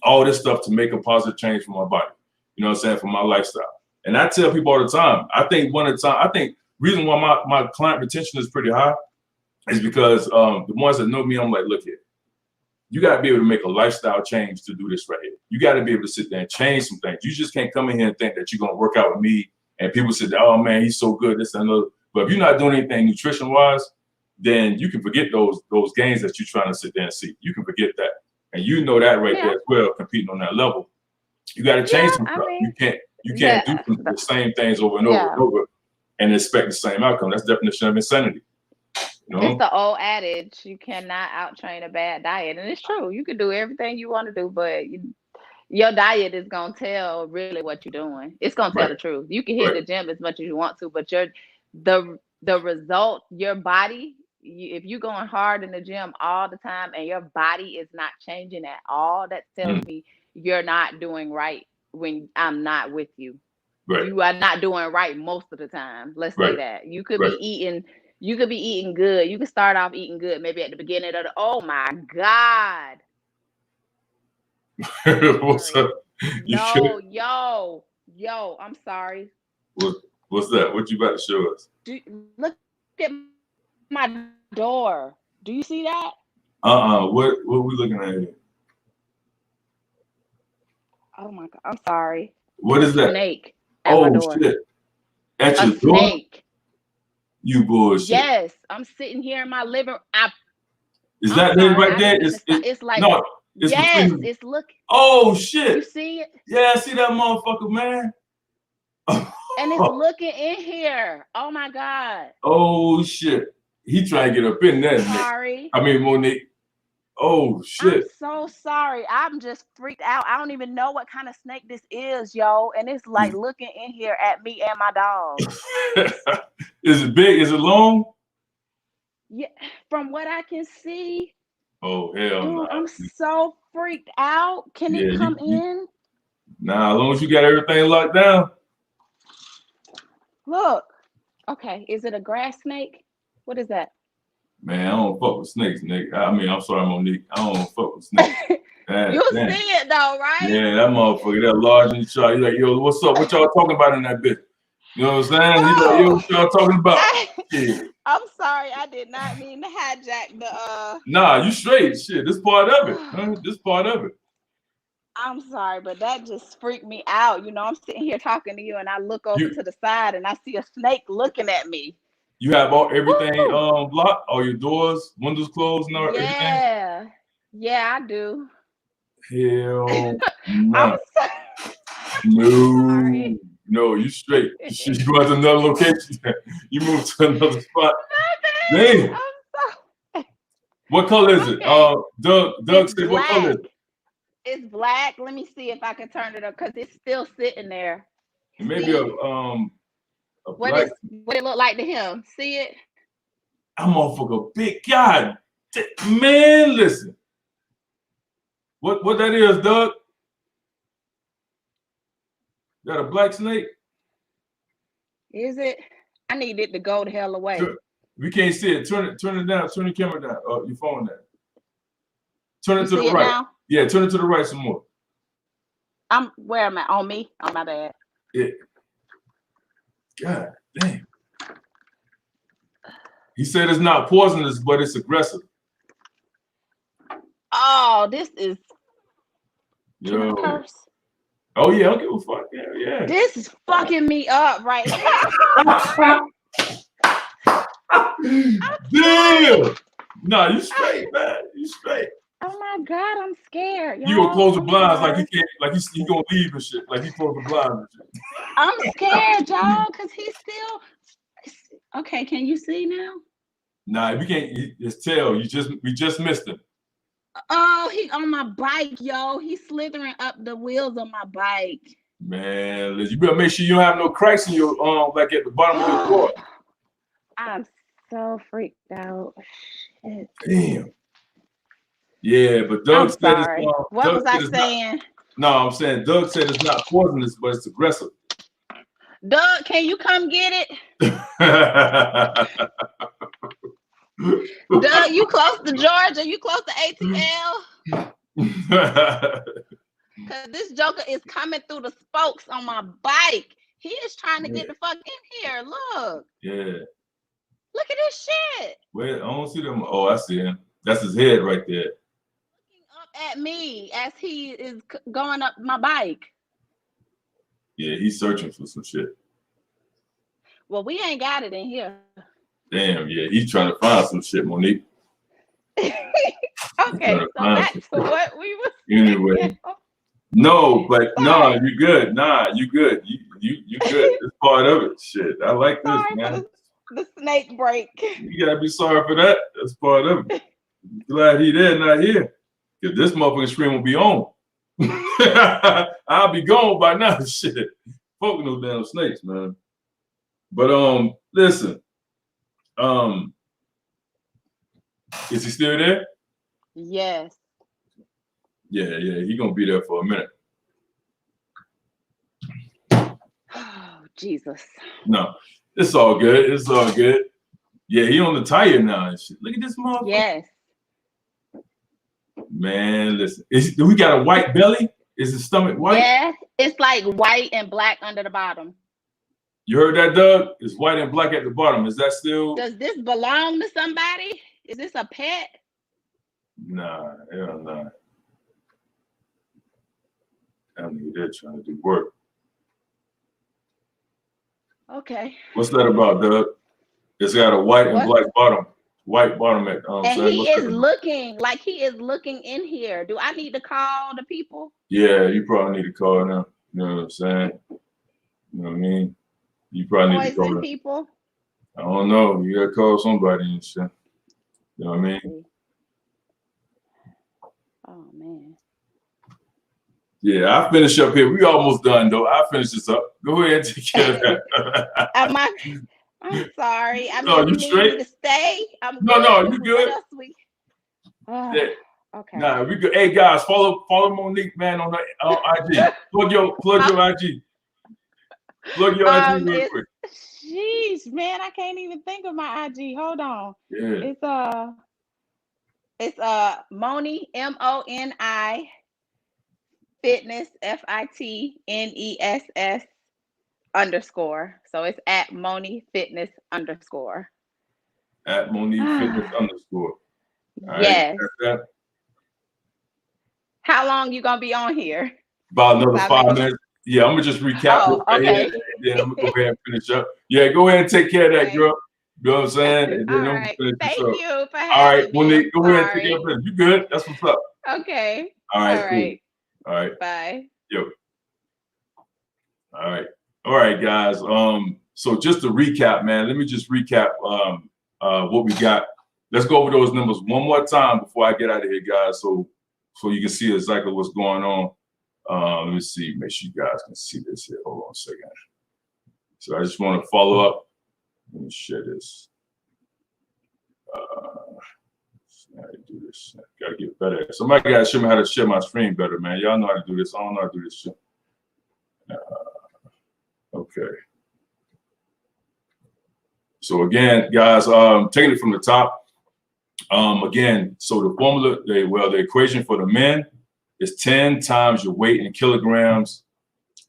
all this stuff to make a positive change for my body. You know what I'm saying, for my lifestyle. And I tell people all the time, I think reason why my client retention is pretty high is because the ones that know me, I'm like, look here, you got to be able to make a lifestyle change to do this right here. You got to be able to sit there and change some things. You just can't come in here and think that you're going to work out with me and people say, oh man, he's so good, this and that. But if you're not doing anything nutrition wise, then you can forget those gains that you're trying to sit there and see. You can forget that. And you know that right there as well, competing on that level. You got to change some stuff. You can't do the same things over and over and over and expect the same outcome. That's the definition of insanity. You know? It's the old adage, you cannot out-train a bad diet. And it's true. You can do everything you want to do, but your diet is going to tell really what you're doing. It's going to tell the truth. You can hit the gym as much as you want to, but the result, your body, if you're going hard in the gym all the time and your body is not changing at all, that tells me you're not doing right when I'm not with you. You are not doing right most of the time. Let's say that. You could be eating good. You could start off eating good maybe at the beginning of oh my God. What's up? Yo, I'm sorry. What's that? What you about to show us? Look at my door. Do you see that? What are we looking at here? Oh my God, I'm sorry. What is that? Snake. Oh shit! At your door? Snake. You bullshit. Yes, I'm sitting here in my living room. Is that it right there? It's like no. It's looking. Oh shit! You see it? Yeah, I see that motherfucker, man. And it's looking in here. Oh my God. Oh shit! He trying to get up in there. Sorry. Monique. Oh shit! I'm so sorry. I'm just freaked out. I don't even know what kind of snake this is, yo. And it's like looking in here at me and my dog. Is it big? Is it long? Yeah, from what I can see. Oh hell no! I'm so freaked out. Can it come in? Nah, as long as you got everything locked down. Look. Okay, is it a grass snake? What is that? Man, I don't fuck with snakes, nigga. I mean, I'm sorry, Monique. I don't fuck with snakes. You see it though, right? Yeah, that motherfucker, that large and short. You're like, yo, what's up? What y'all talking about in that bitch? You know what I'm saying? He's like, yo, what y'all talking about? I'm sorry, I did not mean to hijack the Nah, you straight. Shit, this part of it. Huh? This part of it. I'm sorry, but that just freaked me out. You know, I'm sitting here talking to you and I look over to the side and I see a snake looking at me. You have everything blocked, all your doors, windows closed, and everything? Yeah, I do. Hell I'm no. so sorry. No, you straight. You go to another location. You move to another spot. My bad. Damn. I'm so What color is it? okay. Doug It's said, what color is black. it? It's black. Let me see if I can turn it up because it's still sitting there. It may be See a what black. it looked like to him. See it? I'm motherfucker big. God, man, listen. What that is, Doug? That a black snake? Is it? I need it to go the hell away. We can't see it. Turn it down. Turn the camera down. Your phone down. Turn it to the right. Now? Yeah, turn it to the right some more. Where am I? On me? Oh, my bad. Yeah. God damn. He said it's not poisonous, but it's aggressive. Oh, this is. Can I Yo. curse? Oh yeah, I don't give a fuck. Yeah. This is fucking me up right now. Damn. Nah, you straight, man. You straight. Oh my God, I'm scared. You gonna close the blinds sorry. like he can't, like he gonna leave and shit. Like he closed the blinds and shit. I'm scared, y'all, because he's still. Okay, can you see now? Nah, we can't. It's tail. We just missed him. Oh, he on my bike, yo. He's slithering up the wheels on my bike. Man, you better make sure you don't have no cracks in your like at the bottom of your car. I'm so freaked out. Shit. Damn. Yeah, but Doug said sorry. it's. What was I saying? No, I'm saying Doug said it's not poisonous, but it's aggressive. Doug, can you come get it? Doug, you close to Georgia? You close to ATL? Because this joker is coming through the spokes on my bike. He is trying to get the fuck in here. Look. Yeah. Look at this shit. Wait, I don't see them. Oh, I see him. That's his head right there. Looking up at me as he is going up my bike. Yeah, he's searching for some shit. Well, we ain't got it in here. Damn, yeah, he's trying to find some shit, Monique. Okay, so back to what we were saying. Anyway. No, but no, you good. Nah, you good. You good. It's part of it. Shit. I like this, man. The snake break. You gotta be sorry for that. That's part of it. Glad he there, not here. Cause this motherfucking screen will be on. I'll be gone by now. Shit. Fuck no damn snakes, man. But listen. Is he still there? Yes. Yeah, he gonna be there for a minute. Oh, Jesus. No, it's all good. It's all good. Yeah, he on the tire now and shit. Look at this motherfucker. Yes. Man, listen. Do we got a white belly? Is his stomach white? Yeah, it's like white and black under the bottom. You heard that, Doug? It's white and black at the bottom. Is that still? Does this belong to somebody? Is this a pet? Nah, hell nah. I mean, they're trying to do work. Okay. What's that about, Doug? It's got a white and black bottom. White bottom at and he is looking like he is looking in here. Do I need to call the people? Yeah, you probably need to call them. You know what I'm saying? You know what I mean? You probably need to call them. People? I don't know. You gotta call somebody and shit. You know what I mean? Oh man. Yeah, I finish up here. We almost done though. I finish this up. Go ahead and take care of that. I'm sorry. I mean, no, you need straight? Me to stay? No, you good. Yeah. Okay. Nah, we good. Hey guys, follow Monique, man, on IG. Plug your IG. Plug your IG real quick. Jeez, man, I can't even think of my IG. Hold on. Yeah. It's Moni, MONI fitness FITNESS _ So it's at Moni fitness _ At Monique fitness _ Yes. Right, how long you gonna be on here? About another 5 minutes. Yeah, I'm gonna just recap this right here, and then I'm gonna go ahead and finish up. Yeah, go ahead and take care of that, girl. You know what I'm saying? And All then I'm right. finish this Thank up. you for All right, having me. I'm Monique, go ahead and take sorry. your business. You good? That's what's up. Okay. All All right, cool. right. All right. Bye. Yo. All right. All right, guys. So just to recap, man, let me just recap what we got. Let's go over those numbers one more time before I get out of here, guys, so you can see exactly what's going on. Let me see, make sure you guys can see this here. Hold on a second. So I just want to follow up. Let me share this. How to do this? Gotta get better. Somebody gotta show me how to share my screen better, man. Y'all know how to do this. I don't know how to do this shit. Okay. So again, guys, taking it from the top. Again, so the formula, the equation for the men is 10 times your weight in kilograms,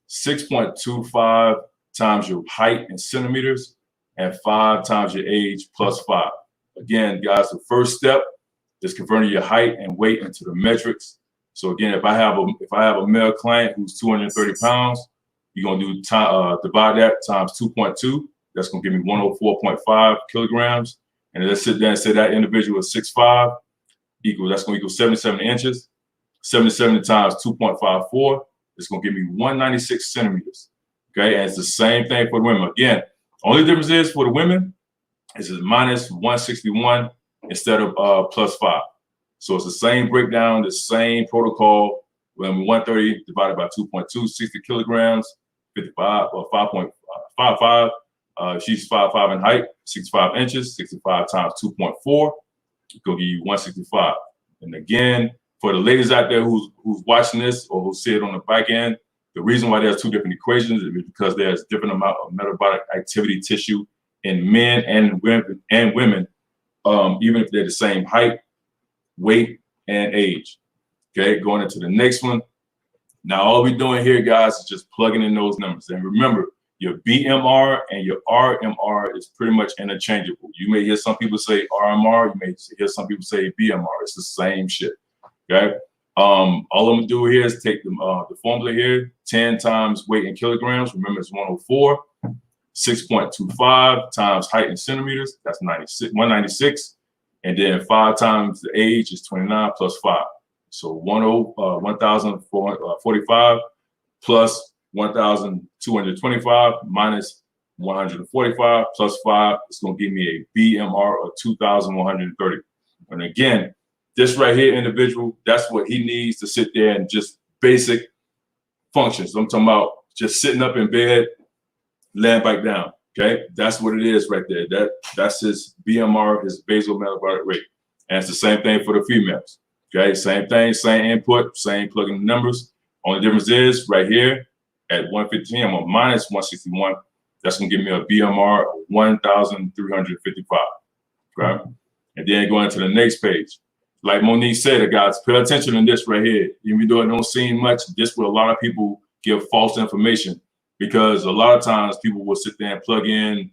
6.25 times your height in centimeters, and 5 times your age plus 5. Again, guys, the first step is converting your height and weight into the metrics. So again, if I have a male client who's 230 pounds, you're gonna do divide that times 2.2. That's gonna give me 104.5 kilograms. And let's sit there and say that individual is 6'5", that's gonna equal 77 inches. 77 times 2.54 is gonna give me 196 centimeters. Okay, and it's the same thing for the women. Again, only difference is for the women is minus 161 instead of plus 5. So it's the same breakdown, the same protocol. When 130 divided by 2.2, 60 kilograms, 55 or 5.55. She's 5'5" in height, 65 inches, 65 times 2.4, gonna give you 165. And again, for the ladies out there who's watching this or who see it on the back end, the reason why there's two different equations is because there's different amount of metabolic activity tissue in men and women, even if they're the same height, weight, and age. Okay, going into the next one. Now, all we're doing here, guys, is just plugging in those numbers. And remember, your BMR and your RMR is pretty much interchangeable. You may hear some people say RMR, you may hear some people say BMR. It's the same shit. Okay. All I'm gonna do here is take the formula here, 10 times weight in kilograms. Remember, it's 104. 6.25 times height in centimeters. That's 196. And then 5 times the age is 29 plus 5. So 1,445 plus 1,225 minus 145 plus 5 is going to give me a BMR of 2,130. And again, this right here, individual, that's what he needs to sit there and just basic functions. I'm talking about just sitting up in bed, laying back down. Okay, that's what it is right there. That's his BMR, his basal metabolic rate. And it's the same thing for the females. Okay, same thing, same input, same plugging the numbers. Only difference is right here at 115, I'm on minus 161. That's gonna give me a BMR of 1,355. Okay, and then going to the next page. Like Monique said, guys, pay attention to this right here. Even though it don't seem much, this where a lot of people give false information. Because a lot of times people will sit there and plug in,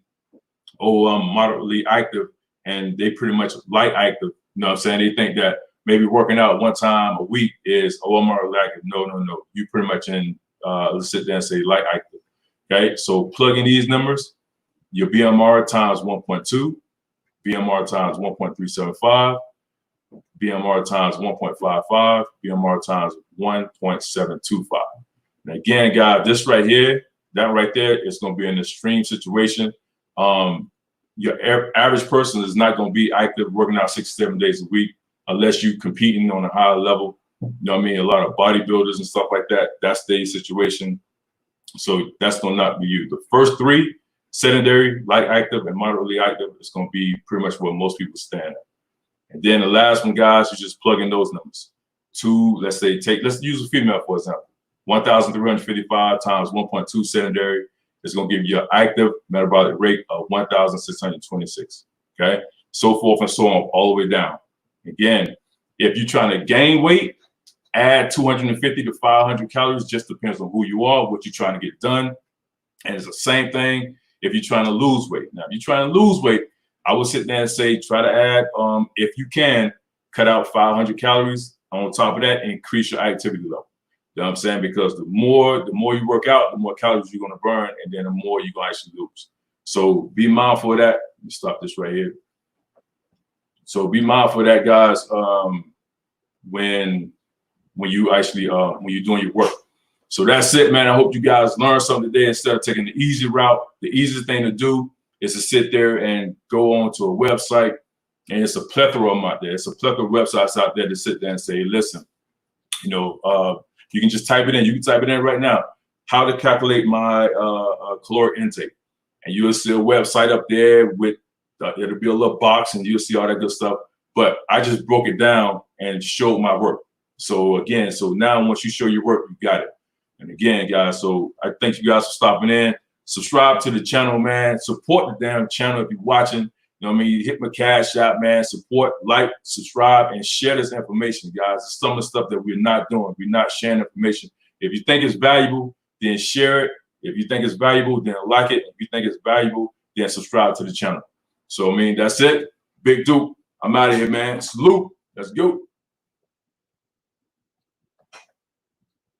oh, I'm moderately active, and they pretty much light active. You know what I'm saying? They think that maybe working out one time a week is, oh, I'm moderately active. No. You pretty much in, let's sit there and say light active. Okay, so plug in these numbers, your BMR times 1.2, BMR times 1.375, BMR times 1.55, BMR times 1.725. And again, guys, this right here, that right there is going to be an extreme situation. Your average person is not going to be active working out 6 to 7 days a week unless you're competing on a higher level. You know what I mean? A lot of bodybuilders and stuff like that, that's their situation. So that's going to not be you. The first 3, sedentary, light active, and moderately active, is going to be pretty much where most people stand at. And then the last one, guys, you just plug in those numbers. Let's use a female, for example. 1,355 times 1.2 sedentary is going to give you an active metabolic rate of 1,626. Okay, so forth and so on, all the way down. Again, if you're trying to gain weight, add 250 to 500 calories. Just depends on who you are, what you're trying to get done. And it's the same thing if you're trying to lose weight. Now, if you're trying to lose weight, I would sit there and say, try to add, if you can, cut out 500 calories. On top of that, increase your activity level. You know what I'm saying? Because the more you work out, the more calories you're going to burn, and then the more you're going to actually lose. So be mindful of that. Let me stop this right here. So be mindful of that, guys, when you actually when you're doing your work. So that's it, man. I hope you guys learned something today. Instead of taking the easy route, the easiest thing to do is to sit there and go on to a website. And it's a plethora of them out there. It's a plethora of websites out there to sit there and say, listen, you know, you can just type it in. You can type it in right now, how to calculate my caloric intake. And you'll see a website up there with, it'll be a little box and you'll see all that good stuff. But I just broke it down and showed my work. So again, so now once you show your work, you got it. And again, guys, so I thank you guys for stopping in. Subscribe to the channel, man. Support the damn channel if you're watching. You know what I mean? Hit my cash out, man. Support, like, subscribe, and share this information, guys. It's some of the stuff that we're not doing. We're not sharing information. If you think it's valuable, then share it. If you think it's valuable, then like it. If you think it's valuable, then subscribe to the channel. So, I mean, that's it. Big Duke, I'm out of here, man. Salute. Let's go.